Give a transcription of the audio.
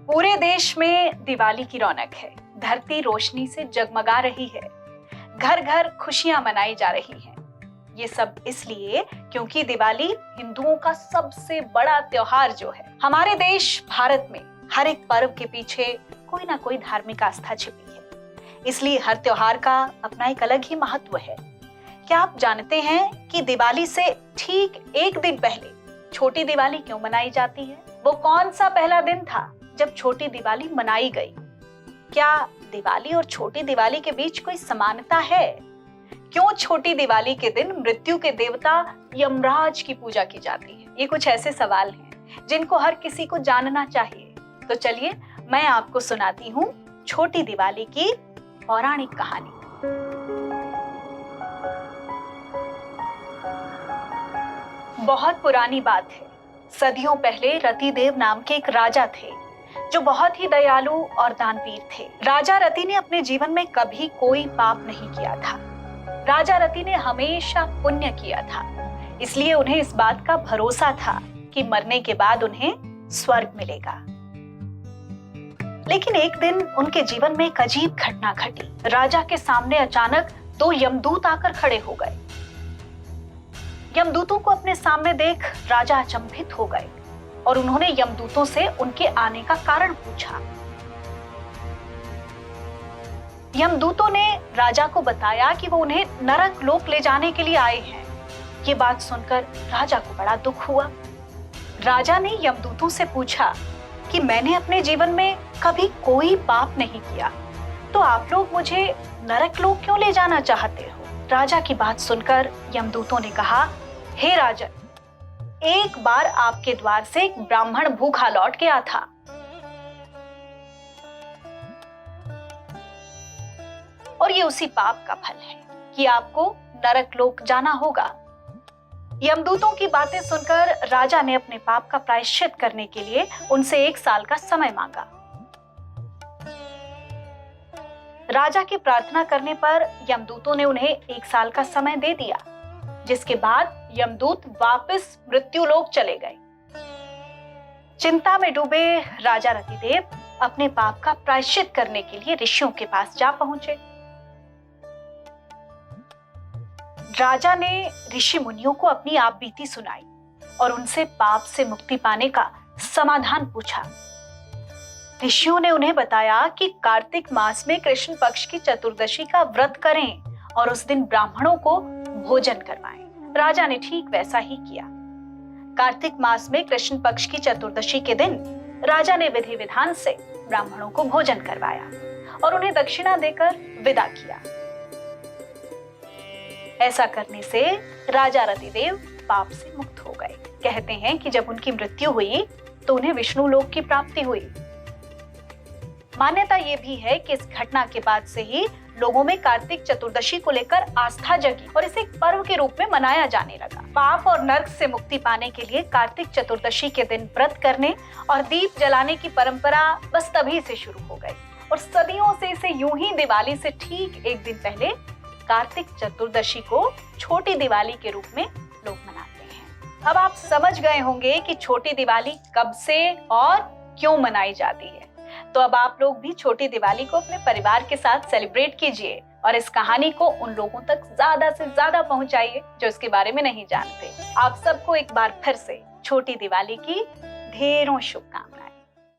पूरे देश में दिवाली की रौनक है। धरती रोशनी से जगमगा रही है। घर घर खुशियां मनाई जा रही हैं। ये सब इसलिए क्योंकि दिवाली हिंदुओं का सबसे बड़ा त्योहार जो है। हमारे देश भारत में हर एक पर्व के पीछे कोई ना कोई धार्मिक आस्था छिपी है। इसलिए हर त्योहार का अपना एक अलग ही महत्व है। क्या आप जानते हैं कि दिवाली से ठीक एक दिन पहले छोटी दिवाली क्यों मनाई जाती है? वो कौन सा पहला दिन था जब छोटी दिवाली मनाई गई? क्या दिवाली और छोटी दिवाली के बीच कोई समानता है? क्यों छोटी दिवाली के दिन मृत्यु के देवता यमराज की पूजा की जाती है? ये कुछ ऐसे सवाल हैं जिनको हर किसी को जानना चाहिए। तो चलिए मैं आपको सुनाती हूँ छोटी दिवाली की पौराणिक कहानी। बहुत पुरानी बात है। सदियों पहले रतिदेव नाम के एक राजा थे जो बहुत ही दयालु और दानवीर थे। राजा रति ने अपने जीवन में कभी कोई पाप नहीं किया था। राजा रति ने हमेशा पुण्य किया था। इसलिए उन्हें इस बात का भरोसा था कि मरने के बाद उन्हें स्वर्ग मिलेगा। लेकिन एक दिन उनके जीवन में एक अजीब घटना घटी। राजा के सामने अचानक दो यमदूत आकर खड़े हो गए। यमदूतों को अपने सामने देख राजा अचंभित हो गए और उन्होंने यमदूतों से उनके आने का कारण पूछा। यमदूतों ने राजा को बताया कि वो उन्हें नरक लोक ले जाने के लिए आए हैं। ये बात सुनकर राजा को बड़ा दुख हुआ। राजा ने यमदूतों से पूछा कि मैंने अपने जीवन में कभी कोई पाप नहीं किया, तो आप लोग मुझे नरक लोक क्यों ले जाना चाहते हो? राजा की बात सुनकर यमदूतों ने कहा, हे राजन, एक बार आपके द्वार से एक ब्राह्मण भूखा लौट गया था। और ये उसी पाप का फल है कि आपको नरक लोक जाना होगा। यमदूतों की बातें सुनकर राजा ने अपने पाप का प्रायश्चित करने के लिए उनसे 1 साल का समय मांगा। राजा की प्रार्थना करने पर यमदूतों ने उन्हें 1 साल का समय दे दिया, जिसके बाद यमदूत वापस मृत्युलोक चले गए। चिंता में डूबे राजा रतिदेव अपने पाप का प्रायश्चित करने के लिए ऋषियों के पास जा पहुंचे। राजा ने ऋषि मुनियों को अपनी आप बीती सुनाई और उनसे पाप से मुक्ति पाने का समाधान पूछा। ऋषियों ने उन्हें बताया कि कार्तिक मास में कृष्ण पक्ष की चतुर्दशी का व्रत करें और उस दिन ब्राह्मणों को भोजन करवाएं। राजा ने ठीक वैसा ही किया। कार्तिक मास में कृष्ण पक्ष की चतुर्दशी के दिन राजा ने विधि विधान से ब्राह्मणों को भोजन करवाया और उन्हें दक्षिणा देकर विदा किया। ऐसा करने से राजा रतिदेव पाप से मुक्त हो गए। कहते हैं कि जब उनकी मृत्यु हुई तो उन्हें विष्णु लोक की प्राप्ति हुई। मान्यता ये भी है कि इस घटना के बाद से ही लोगों में कार्तिक चतुर्दशी को लेकर आस्था जगी और इसे एक पर्व के रूप में मनाया जाने लगा। पाप और नर्क से मुक्ति पाने के लिए कार्तिक चतुर्दशी के दिन व्रत करने और दीप जलाने की परंपरा बस तभी से शुरू हो गई और सदियों से इसे यूं ही दिवाली से ठीक एक दिन पहले कार्तिक चतुर्दशी को छोटी दिवाली के रूप में लोग मनाते हैं। अब आप समझ गए होंगे कि छोटी दिवाली कब से और क्यों मनाई जाती है। तो अब आप लोग भी छोटी दिवाली को अपने परिवार के साथ सेलिब्रेट कीजिए और इस कहानी को उन लोगों तक ज्यादा से ज्यादा पहुंचाइए जो इसके बारे में नहीं जानते। आप सबको एक बार फिर से छोटी दिवाली की ढेरों शुभकामनाएं।